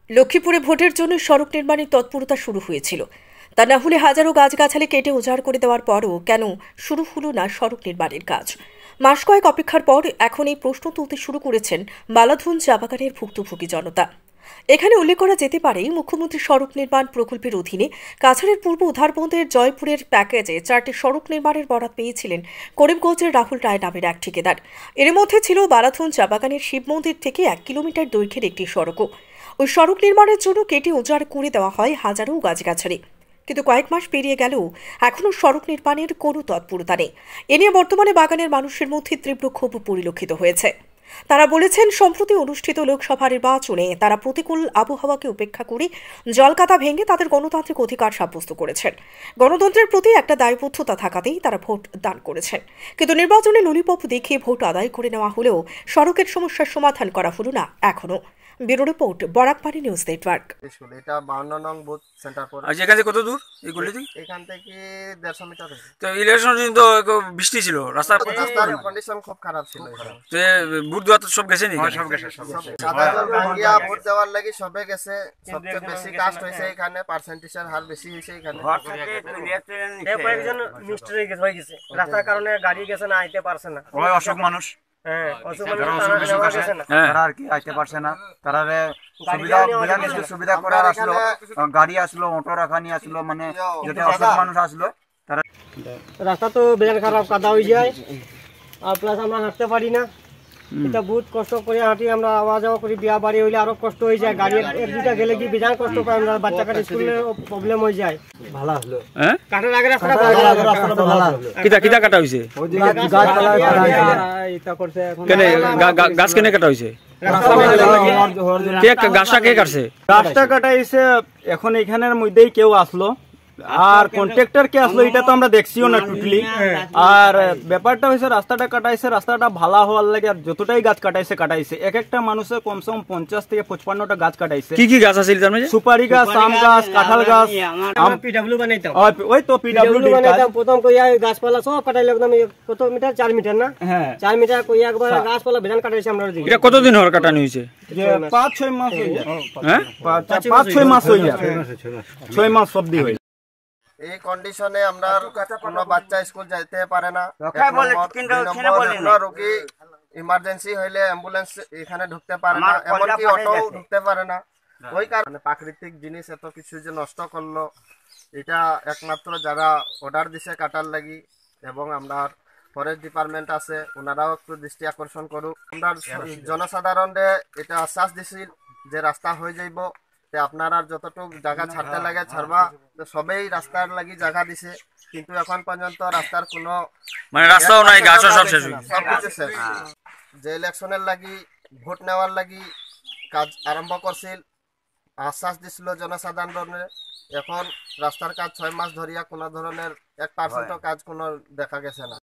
লক্ষ্মীপুরে ভোটের জন্য সড়ক নির্মাণের তৎপরতা শুরু হয়েছিল। তা না হলে হাজারো গাছগাছালি কেটে উজাড় করে দেওয়ার পরও কেন শুরু হলো না সড়ক নির্মাণের কাজ? মাস কয়েক অপেক্ষার পর এখন এই প্রশ্ন তুলতে শুরু করেছেন বালাধন চা বাগানের ভুক্তভোগী জনতা। এখানে উল্লেখ করা যেতে পারে, মুখ্যমন্ত্রী সড়ক নির্মাণ প্রকল্পের অধীনে কাছাড়ের পূর্ব উধারবন্দের জয়পুরের প্যাকেজে 4টি সড়ক নির্মাণের বরাত পেয়েছিলেন করিমগঞ্জের রাহুল রায় নামের এক ঠিকাদার। এর মধ্যে ছিল বালাধন চা বাগানের শিব মন্দির থেকে 1 কিলোমিটার দৈর্ঘ্যের একটি সড়কও। ওই সড়ক নির্মাণের জন্য কেটে উজাড় করে দেওয়া হয় হাজারো গাছগাছালি। কিন্তু কয়েক মাস পেরিয়ে গেলেও এখনও সড়ক নির্মাণের কোনো তৎপরতা নেই। এ নিয়ে বর্তমানে বাগানের মানুষের মধ্যে তীব্র ক্ষোভ পরিলক্ষিত হয়েছে। তারা বলেছেন, সম্প্রতি অনুষ্ঠিত লোকসভা নির্বাচনে তারা প্রতিকূল আবহাওয়াকে উপেক্ষা করে জলকাতা ভেঙে তাদের গণতান্ত্রিক অধিকার সাব্যস্ত করেছেন। গণতন্ত্রের প্রতি একটা দায়বদ্ধতা থাকাতেই তারা ভোট দান করেছেন। কিন্তু নির্বাচনে ললিপপ দেখিয়ে ভোট আদায় করে নেওয়া হলেও সড়কের সমস্যার সমাধান করা হলো না এখনো। Bureau report, Barakpari news network. এটা 52 নং বুথ সেন্টার পড়ে। আচ্ছা, এখান থেকে কত দূর এই গলিতে? এখান থেকে 150 মিটার। তো ইলেকশন তো বৃষ্টি ছিল, রাস্তার কন্ডিশন খুব খারাপ ছিল। তো বুথ দেওয়া তো সব গেছে নি? সব গেছে, সাদা জল ভাঙিয়া ভোট দেওয়ার লাগি সবে গেছে। সবচেয়ে বেশি কাস্ট হইছে এখানে, পার্সেন্টেজের হার বেশি হইছে এখানে। কয়েকজন মিস্টেক হয়ে গেছে, রাস্তার কারণে গাড়ি গেছে না, আইতে পারছে না। ওই অসুখ মানুষ, সুবিধা করার আসলো, গাড়ি আসলো, অটো রাখা নিয়ে আসলো, মানে যেটা অসুখ মানুষ আসলো। রাস্তা তো বেজান খারাপ, কাদা হয়ে যায়, আর প্লাস আমরা হাঁটতে পারি না। এটা বহুত কষ্ট করে হাঁটি আমরা, আওয়া যাওয়া করি। বিয়া বাড়ি হইলে আরো কষ্ট হয়ে যায়, গাড়ি এক দুটা গেলে কি বেজান কষ্ট পাই আমরা। বাচ্চা কাটি স্কুলে প্রবলেম হয়ে যায়। ভালো আসলো কাটার আগে রাস্তাটা ভালো আসলো। কিটা কাটা হইছে? গাছ কেনে কাটা হইছে? গাছটা কে কাটছে? গাছটা কাটাইছে এখন এখানের মধ্যেই কেউ আসলো, আর কন্ট্রাক্টর কে আসলো এটা তো আমরা দেখছিও না টোটালি। আর ব্যাপারটা হয়েছে রাস্তাটা কাটাইছে, রাস্তাটা ভালো হওয়ার লাগে আর যতটাই গাছ কাটাইছে এক একটা মানুষের কমসে কম 50 থেকে 55টা গাছ কাটাইছে। কি কি গাছ আছে তার মধ্যে? সুপারি গাছ, আম গাছ, কাঁঠাল গাছ। পিডব্লিউ বানাইতাম, ওই তো পিডব্লিউ বানাইতাম। প্রথম কইয়া গাছপালা সব কাটাইলে একদম কত মিটার, 4 মিটার না? হ্যাঁ 4 মিটার কইয়া একবার গাছপালা বেজান কাটাইছে আমরা। এটা কতদিন হওয়ার কাটানো হয়েছে? 5-6 মাস হয়ে যায়। হ্যাঁ 5-6 মাস হয়ে যায়, 6 মাস সবদি হয়ে। এই কন্ডিশনে আমরা কোনো বাচ্চা স্কুল যাইতে পারে না। রোগী ইমার্জেন্সি হইলে অ্যাম্বুলেন্স এখানে ঢুকতে পারে না, এমনকি অটো ঢুকতে পারে না। ওই কারণে প্রাকৃতিক জিনিস এত কিছু যে নষ্ট করলো, এটা একমাত্র যারা অর্ডার দিছে কাটার লাগি, এবং আমরা ফরেস্ট ডিপার্টমেন্ট আছে, ওনারাও একটু দৃষ্টি আকর্ষণ করুক। আমরা জনসাধারণে এটা আশ্বাস দিছিল যে রাস্তা হয়ে যাইব, আপনারা যতটুকু জায়গা ছাড়তে লাগে ছাড়বা। সবেই রাস্তার লাগি জায়গা দিছে, কিন্তু এখন পর্যন্ত রাস্তার কোনো মানে রাস্তাও নাই, গাছও সব শেষ। যে ইলেকশনের লাগি ভোট নেওয়ার লাগি কাজ আরম্ভ করছিল, আশ্বাস দিছিল জনসাধারণের, এখন রাস্তার কাজ 6 মাস ধরিয়া কোনো ধরনের 1% কাজ কোনো দেখা গেছে না।